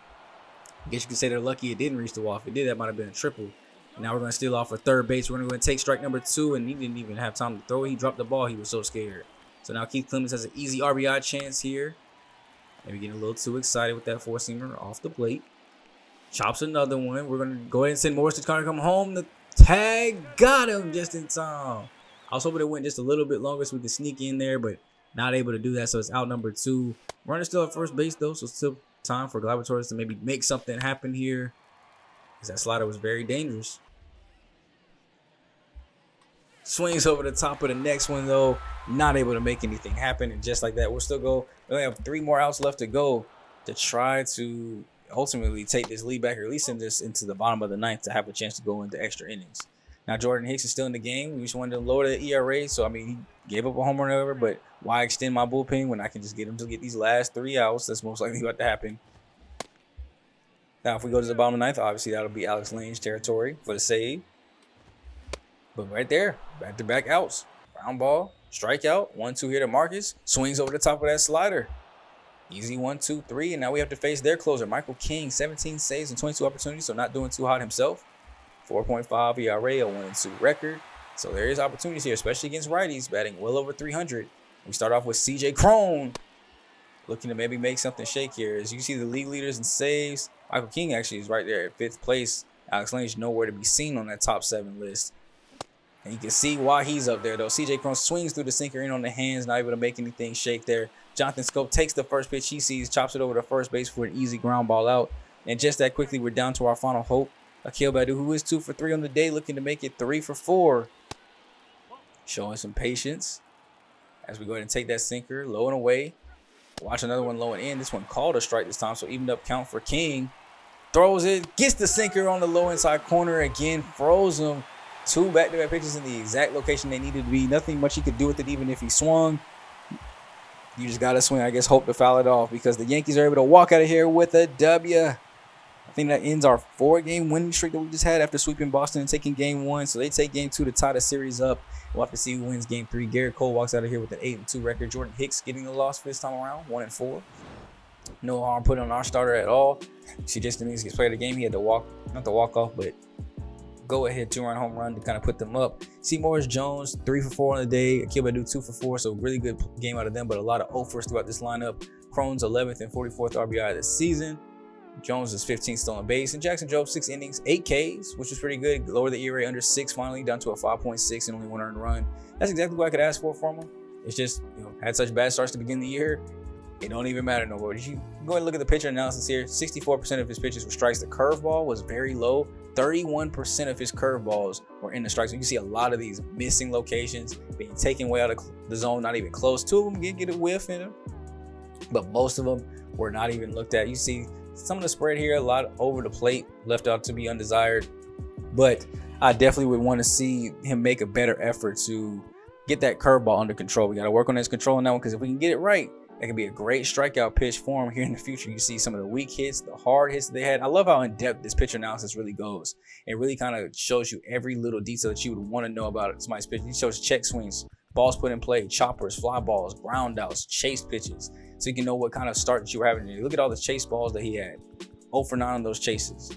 I guess you could say they're lucky it didn't reach the wall. If it did, that might have been a triple. And now we're going to steal off for third base. We're going to go and take strike number 2, and he didn't even have time to throw. He dropped the ball. He was so scared. So now Keith Clemens has an easy RBI chance here. Maybe getting a little too excited with that four-seamer off the plate. Chops another one. We're going to go ahead and send Morris to try to come home. The tag got him just in time. I was hoping it went just a little bit longer so we could sneak in there, but not able to do that. So it's out number 2. Runner still at first base, though, so still time for Gladiators to maybe make something happen here, because that slider was very dangerous. Swings over the top of the next one, though. Not able to make anything happen. And just like that, we'll still go. We only have 3 more outs left to go to try to ultimately take this lead back, or at least send this into the bottom of the 9th to have a chance to go into extra innings. Now, Jordan Hicks is still in the game. We just wanted to lower the ERA. So, I mean, he gave up a home run or whatever, but why extend my bullpen when I can just get him to get these last 3 outs? That's most likely about to happen. Now, if we go to the bottom of the 9th, obviously that'll be Alex Lane's territory for the save. But right there, back-to-back outs. Ground ball, strikeout, 1-2 here to Marcus. Swings over the top of that slider. Easy 1-2-3, and now we have to face their closer, Michael King. 17 saves and 22 opportunities, so not doing too hot himself. 4.5 ERA, a 1-2 record. So there is opportunities here, especially against righties, batting well over 300. We start off with CJ Cron, looking to maybe make something shake here. As you see the league leaders in saves, Michael King actually is right there at 5th place. Alex Lane is nowhere to be seen on that top 7 list. And you can see why he's up there, though. CJ Cron swings through the sinker in on the hands, not able to make anything shake there. Jonathan Scope takes the first pitch he sees, chops it over to first base for an easy ground ball out. And just that quickly, we're down to our final hope. Akil Badu, who is 2 for 3 on the day, looking to make it 3 for 4. Showing some patience as we go ahead and take that sinker low and away. Watch another one low and in. This one called a strike this time, so evened up count for King. Throws it, gets the sinker on the low inside corner again, froze him. 2 back-to-back pitches in the exact location they needed to be. Nothing much he could do with it, even if he swung. You just got to swing, I guess, hope to foul it off, because the Yankees are able to walk out of here with a W. I think that ends our 4-game winning streak that we just had after sweeping Boston and taking game 1. So they take game 2 to tie the series up. We'll have to see who wins game 3. Garrett Cole walks out of here with an 8-2 record. Jordan Hicks getting the loss for this time around, 1-4. No harm put on our starter at all. CJ Stevens gets played the game. He had to walk, not the walk off, but go ahead 2-run home run to kind of put them up. C. Morris Jones, 3 for 4 on the day. Akil Badu, 2 for 4. So really good game out of them, but a lot of offers throughout this lineup. Crohn's 11th and 44th RBI of the season. Jones is 15th stolen base, and Jackson drove 6 innings, 8 Ks, which was pretty good. Lower the ERA under 6 finally, down to a 5.6 and only 1 earned run. That's exactly what I could ask for from him. It's just, had such bad starts to begin the year. It don't even matter no more. You go ahead and look at the pitcher analysis here. 64% of his pitches were strikes. The curveball was very low. 31% of his curveballs were in the strikes. So you can see a lot of these missing locations, being taken way out of the zone, not even close. 2 of them did get a whiff in them, but most of them were not even looked at. You see some of the spread here, a lot over the plate, left out to be undesired. But I definitely would want to see him make a better effort to get that curveball under control. We got to work on his control on that one, because if we can get it right, that can be a great strikeout pitch for him here in the future. You see some of the weak hits, the hard hits that they had. I love how in-depth this pitcher analysis really goes. It really kind of shows you every little detail that you would want to know about somebody's pitch. It shows check swings, balls put in play, choppers, fly balls, ground outs, chase pitches, so you can know what kind of start that you were having. Look at all the chase balls that he had. 0 for 9 on those chases.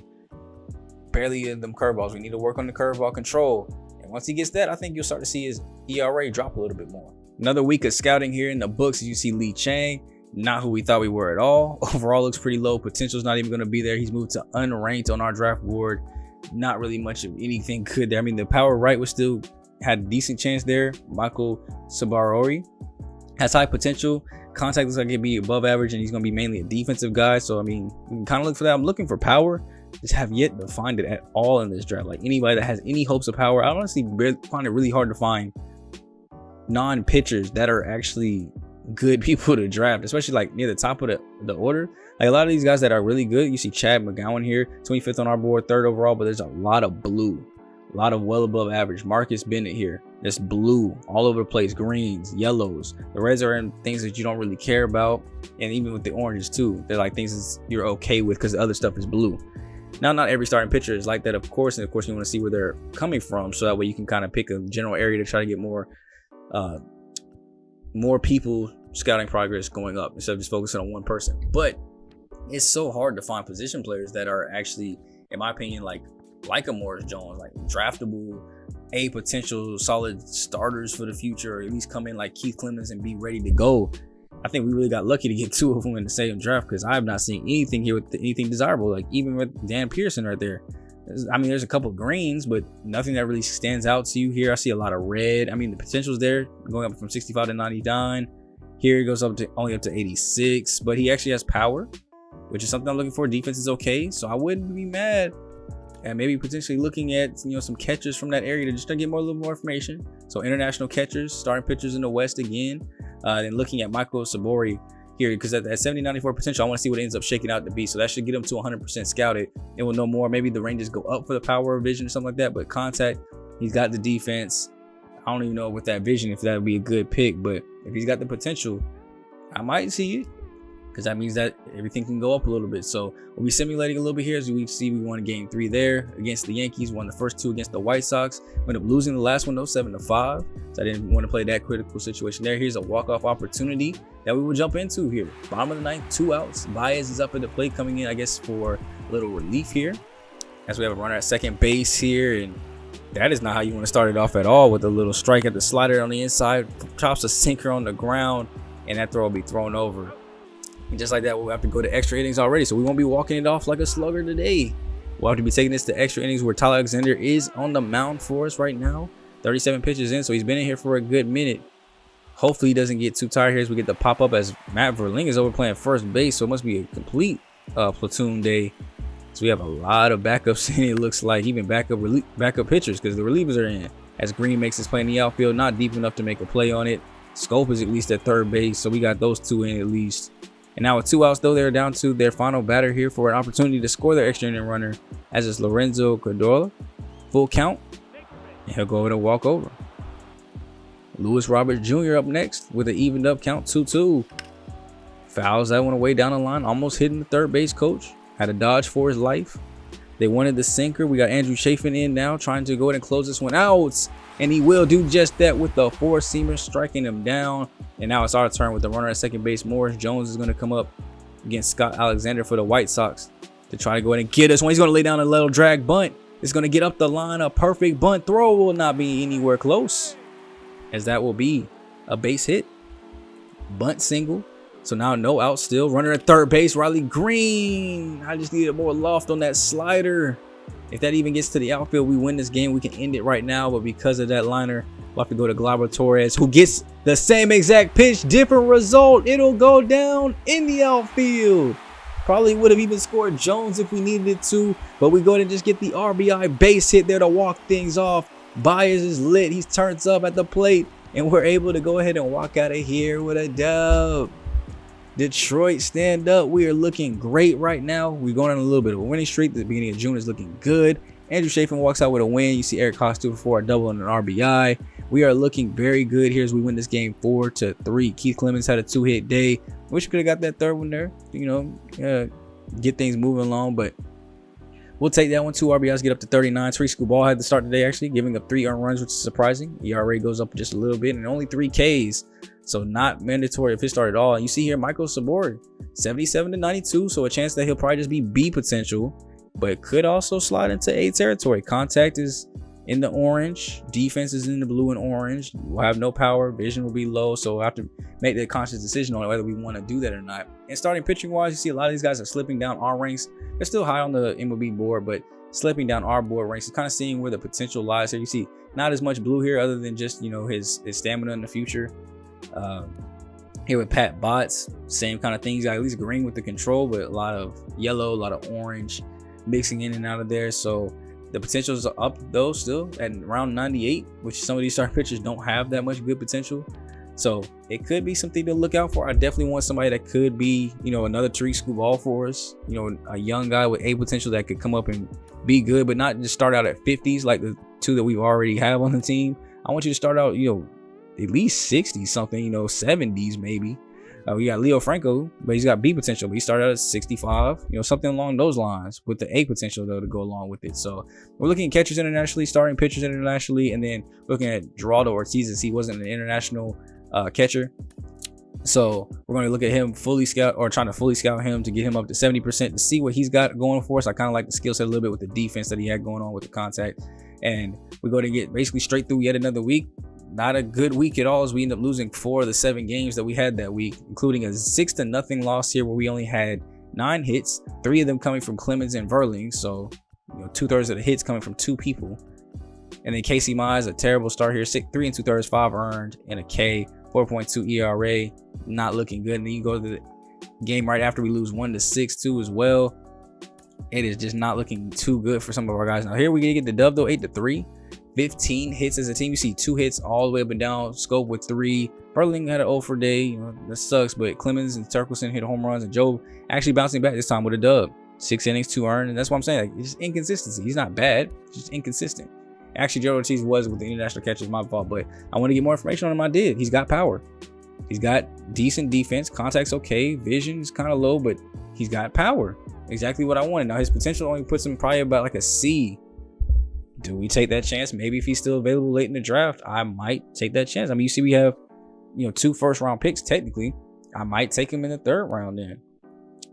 Barely in them curveballs. We need to work on the curveball control. And once he gets that, I think you'll start to see his ERA drop a little bit more. Another week of scouting here in the books. As you see, Lee Chang, not who we thought we were at all. Overall looks pretty low. Potential's not even going to be there. He's moved to unranked on our draft board. Not really much of anything good there. I mean, the power right was still had a decent chance there. Michael Sabarori has high potential. Contact looks like it'd be above average, and he's going to be mainly a defensive guy. So, I mean, you can kind of look for that. I'm looking for power. Just have yet to find it at all in this draft. Like, anybody that has any hopes of power, I honestly find it really hard to find non-pitchers that are actually good people to draft, especially like near the top of the order. Like a lot of these guys that are really good, you see Chad McGowan here, 25th on our board, 3rd overall, but there's a lot of blue, a lot of well above average. Marcus Bennett here, just blue all over the place, greens, yellows. The reds are in things that you don't really care about, and even with the oranges too, they're like things that you're okay with because the other stuff is blue. Now, not every starting pitcher is like that, of course, and of course you want to see where they're coming from, so that way you can kind of pick a general area to try to get more more people scouting progress going up instead of just focusing on one person. But it's so hard to find position players that are actually, in my opinion, like a Morris Jones, like draftable, a potential solid starters for the future, or at least come in like Keith Clemens and be ready to go. I think we really got lucky to get 2 of them in the same draft, because I have not seen anything here with anything desirable. Like even with Dan Pearson right there. I mean, there's a couple of greens, but nothing that really stands out to you here. I see a lot of red. I mean, the potential's there, going up from 65 to 99. Here it goes up to only up to 86, but he actually has power, which is something I'm looking for. Defense is okay, so I wouldn't be mad at maybe potentially looking at, you know, some catchers from that area to just to get a little more information. So international catchers, starting pitchers in the West again. Then looking at Michael Sabori here, because at 70-94 potential, I want to see what it ends up shaking out to be. So that should get him to 100% scouted, and we'll know more. Maybe the ranges go up for the power or vision or something like that. But contact, he's got the defense. I don't even know with that vision if that would be a good pick, but if he's got the potential, I might see it, because that means that everything can go up a little bit. So we'll be simulating a little bit here. As we see, we won game 3 there against the Yankees, won the first 2 against the White Sox, ended up losing the last one though, 7-5. So I didn't want to play that critical situation there. Here's a walk-off opportunity that we will jump into here. Bottom of the 9th, 2 outs. Baez is up at the plate, coming in, I guess, for a little relief here, as we have a runner at second base here. And that is not how you want to start it off at all, with a little strike at the slider on the inside, chops a sinker on the ground, and that throw will be thrown over. And just like that, we'll have to go to extra innings already, so we won't be walking it off like a slugger today. We'll have to be taking this to extra innings, where Tyler Alexander is on the mound for us right now. 37 pitches in, so he's been in here for a good minute. Hopefully he doesn't get too tired here as we get the pop up, as Matt Verling is over playing first base, so it must be a complete platoon day. So we have a lot of backups in, it looks like, even backup pitchers, because the relievers are in. As Green makes his play in the outfield, not deep enough to make a play on it. Scope is at least at third base, so we got those 2 in at least. And now with 2 outs though, they're down to their final batter here for an opportunity to score their extra inning runner, as it's Lorenzo Cordova. Full count, and he'll go over to walk over. Lewis Roberts Jr. up next with an evened up count, 2-2. Fouls that one away down the line, almost hitting the third base coach. Had a dodge for his life. They wanted the sinker. We got Andrew Chafin in now, trying to go ahead and close this one out. And he will do just that with the 4-seamer, striking him down. And now it's our turn with the runner at second base. Morris Jones is going to come up against Scott Alexander for the White Sox to try to go ahead and get us one. He's going to lay down a little drag bunt. It's going to get up the line. A perfect bunt throw will not be anywhere close, as that will be a base hit. Bunt single. So now no out still. Runner at third base, Riley Green. I just needed more loft on that slider. If that even gets to the outfield, we win this game. We can end it right now, but because of that liner, we'll have to go to Gleyber Torres, who gets the same exact pitch, different result. It'll go down in the outfield. Probably would have even scored Jones if we needed it to, but we go ahead and just get the RBI base hit there to walk things off. Baez is lit. He turns up at the plate, and we're able to go ahead and walk out of here with a dub. Detroit, stand up. We are looking great right now. We're going on a little bit of a winning streak. The beginning of June is looking good. Andrew Chafin walks out with a win. You see Eric Costu for a double and an RBI. We are looking very good here as we win this game 4-3. Keith Clemens had a 2-hit day. Wish we could have got that third one there, you know, get things moving along, but we'll take that one. 2 RBIs, get up to 39. Tariq Skubal had to start today, actually, giving up 3 earned runs, which is surprising. ERA goes up just a little bit, and only 3 Ks. So not mandatory if he started at all. And you see here, Michael Sabori, 77-92. So a chance that he'll probably just be B potential, but could also slide into A territory. Contact is in the orange. Defense is in the blue and orange. We'll have no power. Vision will be low. So we'll have to make that conscious decision on whether we want to do that or not. And starting pitching wise, you see a lot of these guys are slipping down our ranks. They're still high on the MLB board, but slipping down our board ranks. It's kind of seeing where the potential lies here. You see not as much blue here other than just, you know, his stamina in the future. Here with Pat Botts, same kind of thing. He's got at least green with the control, but a lot of yellow, a lot of orange mixing in and out of there. So the potential is up though, still at around 98, which some of these starting pitchers don't have that much good potential. So it could be something to look out for. I definitely want somebody that could be, you know, another Tariq Skubal for us. You know, a young guy with A potential that could come up and be good, but not just start out at 50s like the 2 that we already have on the team. I want you to start out, you know, at least 60 something, you know, 70s maybe. We got Leo Franco, but he's got B potential, but he started out at 65, you know, something along those lines with the A potential though to go along with it. So we're looking at catchers internationally, starting pitchers internationally, and then looking at Geraldo Ortiz as he wasn't an international catcher. So we're going to look at him fully scout, or trying to fully scout him to get him up to 70% to see what he's got going for us. I kind of like the skill set a little bit with the defense that he had going on with the contact. And we're going to get basically straight through yet another week. Not a good week at all, as we end up losing 4 of the 7 games that we had that week, including a 6-0 loss here where we only had 9 hits, 3 of them coming from Clemens and Verling. So, 2/3 of the hits coming from 2 people. And then Casey Mize, a terrible start here, 3 2/3, 5 earned, and a K, 4.2 ERA, not looking good. And then you go to the game right after we lose 1-6 too as well. It is just not looking too good for some of our guys. Now here we get the dub though, 8-3, 15 hits as a team. You see 2 hits all the way up and down. Scope with 3. Verling had an 0 for day. That sucks. But Clemens and Turkelson hit home runs, and Joe actually bouncing back this time with a dub. 6 innings, 2 earned, and that's what I'm saying. Like, it's just inconsistency. He's not bad, just inconsistent. Actually, Joe Ortiz was with the international catchers, my fault, but I want to get more information on him. I did. He's got power. He's got decent defense. Contact's okay. Vision is kind of low, but he's got power. Exactly what I wanted. Now his potential only puts him probably about like a C. Do we take that chance? Maybe if he's still available late in the draft, I might take that chance. I mean, you see we have, 2 first-round picks technically. I might take him in the 3rd round then,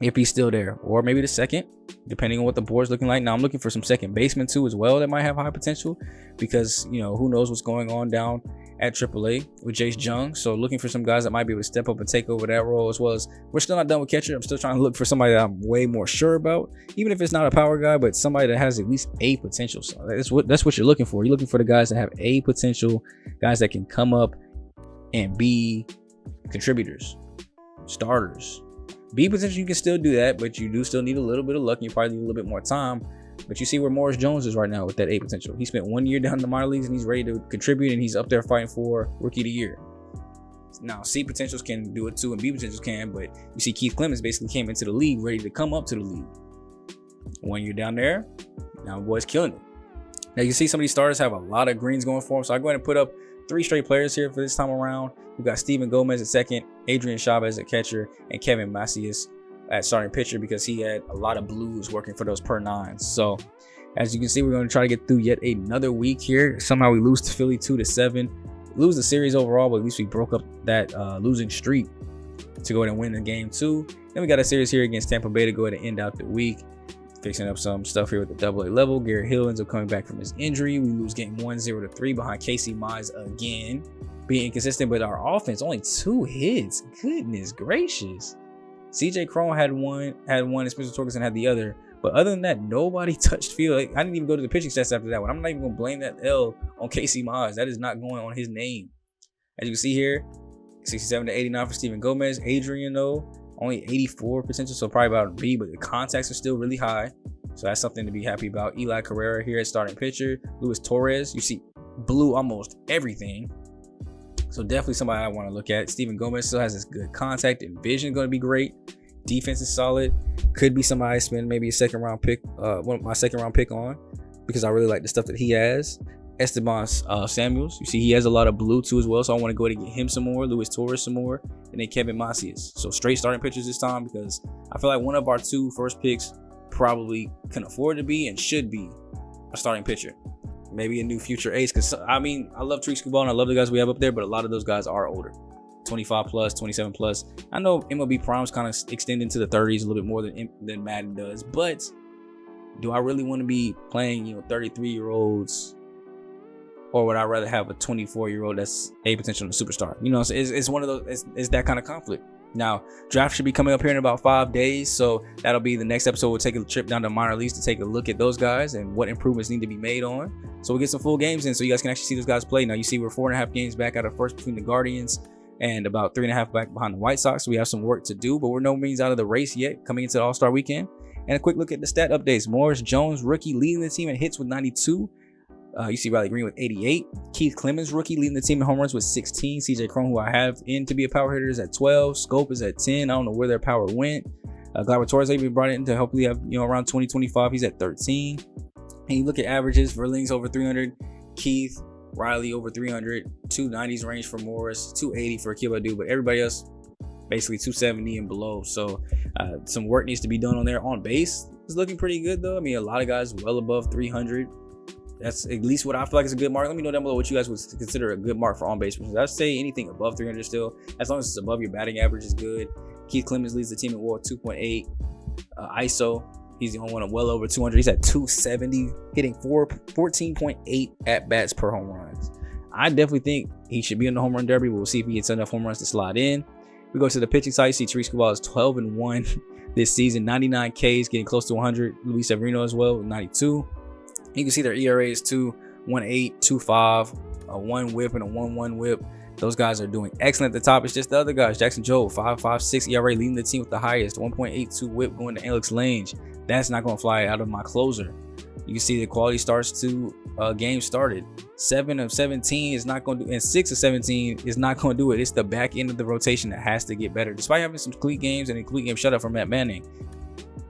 if he's still there, or maybe the 2nd, depending on what the board's looking like. Now I'm looking for some second basemen too as well that might have high potential, because who knows what's going on down at AAA with Jace Jung. So looking for some guys that might be able to step up and take over that role, as well as we're still not done with catcher. I'm still trying to look for somebody that I'm way more sure about, even if it's not a power guy, but somebody that has at least a potential. So that's what you're looking for. You're looking for the guys that have a potential, guys that can come up and be contributors, starters. B potential, you can still do that, but you do still need a little bit of luck. You probably need a little bit more time. But you see where Morris Jones is right now with that A potential. He spent 1 year down in the minor leagues and he's ready to contribute, and he's up there fighting for Rookie of the Year. Now C potentials can do it too, and B potentials can, but you see Keith Clemens basically came into the league ready to come up to the league. 1 year down there, now boy's killing it. Now you see some of these starters have a lot of greens going for them, so I go ahead and put up 3 straight players here for this time around. We've got Steven Gomez at second, Adrian Chavez at catcher, and Kevin Macias at starting pitcher, because he had a lot of blues working for those per 9s. So as you can see, we're going to try to get through yet another week here. Somehow we lose to Philly 2-7, lose the series overall, but at least we broke up that losing streak to go ahead and win the game 2. Then we got a series here against Tampa Bay to go ahead and end out the week. Fixing up some stuff here with the AA level. Garrett Hill ends up coming back from his injury. We lose game 1 0-3 behind Casey Mize again, being inconsistent, but our offense only 2 hits. Goodness gracious. CJ Cron had one, and Spencer Torkelson had the other. But other than that, nobody touched field. Like, I didn't even go to the pitching stats after that one. I'm not even gonna blame that L on Casey Mize. That is not going on his name. As you can see here, 67-89 for Steven Gomez. Adrian though, only 84 potential, so probably about a B, but the contacts are still really high. So that's something to be happy about. Eli Carrera here at starting pitcher. Luis Torres, you see, blew almost everything. So definitely somebody I want to look at. Steven Gomez still has this good contact, and vision going to be great. Defense is solid. Could be somebody I spend maybe a second round pick, my second round pick on, because I really like the stuff that he has. Esteban Samuels, you see he has a lot of blue too as well, so I want to go ahead and get him some more. Luis Torres some more, and then Kevin Macias. So straight starting pitchers this time, because I feel like one of our 2 first picks probably can afford to be and should be a starting pitcher. Maybe a new future ace, because I mean, I love Tariq Skubal and I love the guys we have up there, but a lot of those guys are older, 25 plus, 27 plus. I know MLB Prime's kind of extending to the 30s a little bit more than Madden does, but do I really want to be playing 33-year-olds? Or would I rather have a 24-year-old that's a potential superstar? So it's one of those, it's that kind of conflict. Now, draft should be coming up here in about 5 days, so that'll be the next episode. We'll take a trip down to minor leagues to take a look at those guys and what improvements need to be made on. So we'll get some full games in so you guys can actually see those guys play. Now, you see we're 4.5 games back out of first between the Guardians and about 3.5 back behind the White Sox. So we have some work to do, but we're no means out of the race yet coming into the All-Star weekend. And a quick look at the stat updates. Morris Jones, rookie, leading the team in hits with 92. You see Riley Green with 88. Keith Clemens, rookie, leading the team in home runs with 16. CJ Cron, who I have in to be a power hitter, is at 12. Scope is at 10. I don't know where their power went. Gleyber Torres even brought it in to hopefully have around 20-25. He's at 13. And you look at averages. Verling's over 300. Keith, Riley over 300. 290s range for Morris. 280 for Akil Baddoo. But everybody else basically 270 and below. So some work needs to be done on there. On base is looking pretty good though. I mean, a lot of guys well above 300. That's at least what I feel like is a good mark. Let me know down below what you guys would consider a good mark for on-base percentage. I'd say anything above 300 still, as long as it's above your batting average is good. Keith Clemens leads the team in WAR 2.8. ISO, he's the only one well over 200. He's at 270, hitting 14.8 at-bats per home runs. I definitely think he should be in the home run derby. We'll see if he gets enough home runs to slide in. We go to the pitching side. You see Tariq Skubal is 12-1 this season, 99 Ks, getting close to 100. Luis Severino as well with 92. You can see their ERA is 2.18, 2.5, a 1 whip and a 1.1 whip. Those guys are doing excellent at the top. It's just the other guys. Jackson Jobe, 5.56 ERA, leading the team with the highest, 1.82 whip going to Alex Lange. That's not going to fly out of my closer. You can see the quality starts to game started. 7 of 17 is not going to do, and 6 of 17 is not going to do it. It's the back end of the rotation that has to get better. Despite having some complete games and a complete game shutout from Matt Manning,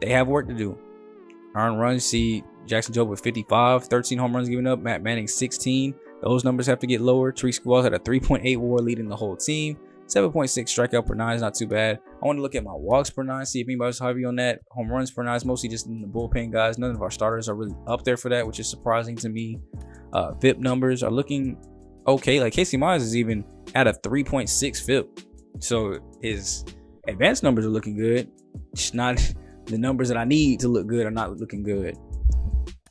they have work to do. Earned runs, see Jackson Jobe with 55, 13 home runs given up. Matt Manning 16. Those numbers have to get lower. Tariq Skubal had a 3.8 WAR leading the whole team. 7.6 strikeout per 9 is not too bad. I want to look at my walks per 9, see if anybody's heavy on that. Home runs per 9 is mostly just in the bullpen guys. None of our starters are really up there for that, which is surprising to me. FIP numbers are looking okay. Like Casey Mize is even at a 3.6 FIP. So his advanced numbers are looking good. Just not the numbers that I need to look good are not looking good.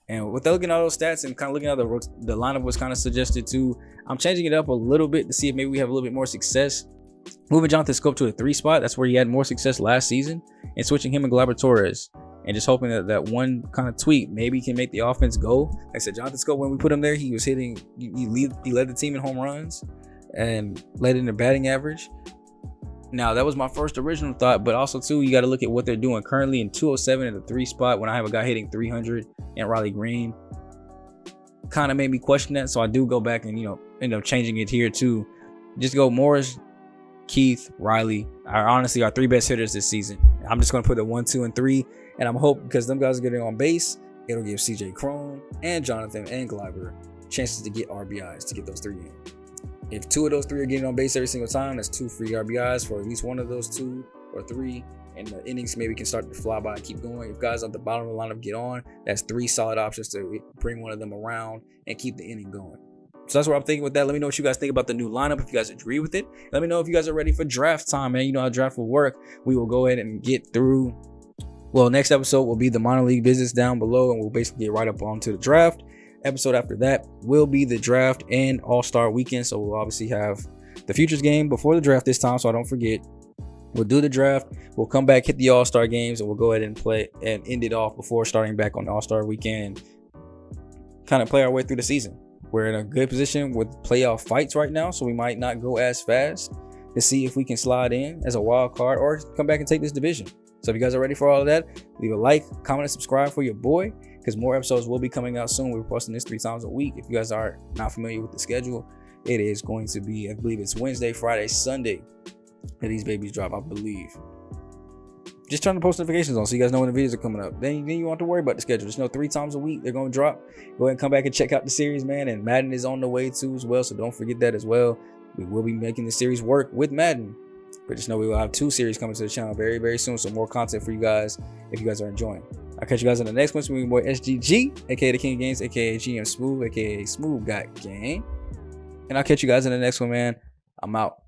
And with looking at all those stats and kind of looking at the lineup was kind of suggested too, I'm changing it up a little bit to see if maybe we have a little bit more success. Moving Jonathan Scope to a 3 spot, that's where he had more success last season, and switching him and Gleyber Torres, and just hoping that one kind of tweak maybe can make the offense go. Like I said, Jonathan Scope, when we put him there, he was hitting, he led the team in home runs and led in the batting average. Now, that was my first original thought, but also too, you got to look at what they're doing currently in 207 at the 3 spot when I have a guy hitting 300 and Riley Green. Kind of made me question that, so I do go back and, end up changing it here too. Just go Morris, Keith, Riley are honestly our 3 best hitters this season. I'm just going to put the 1, 2, and 3, and I'm hoping because them guys are getting on base, it'll give CJ Cron and Jonathan and Gleyber chances to get RBIs to get those 3 in. If 2 of those 3 are getting on base every single time, that's 2 free RBIs for at least one of those 2 or 3, and the innings maybe can start to fly by and keep going. If guys at the bottom of the lineup get on, that's 3 solid options to bring one of them around and keep the inning going. So that's what I'm thinking with that. Let me know what you guys think about the new lineup, if you guys agree with it. Let me know if you guys are ready for draft time, man. You know how draft will work. We will go ahead and get through. Well, next episode will be the minor league business down below, and we'll basically get right up onto the draft. Episode after that will be the draft and all-star weekend. So we'll obviously have the futures game before the draft this time, so I don't forget. We'll do the draft. We'll come back, hit the all-star games, and we'll go ahead and play and end it off before starting back on the all-star weekend. Kind of play our way through the season. We're in a good position with playoff fights right now, so we might not go as fast to see if we can slide in as a wild card or come back and take this division. So if you guys are ready for all of that, leave a like, comment, and subscribe for your boy, because more episodes will be coming out soon. We're posting this 3 times a week. If you guys are not familiar with the schedule, it is going to be, I believe it's Wednesday, Friday, Sunday that these babies drop, I believe. Just turn the post notifications on so you guys know when the videos are coming up. Then you don't have to worry about the schedule. Just know 3 times a week they're going to drop. Go ahead and come back and check out the series, man. And Madden is on the way too as well, so don't forget that as well. We will be making the series work with Madden. But just know we will have 2 series coming to the channel very, very soon. So more content for you guys if you guys are enjoying. I'll catch you guys in the next one. So my boy SGG, aka the King of Games, aka GM Smooth, aka SmooveGotGame. And I'll catch you guys in the next one, man. I'm out.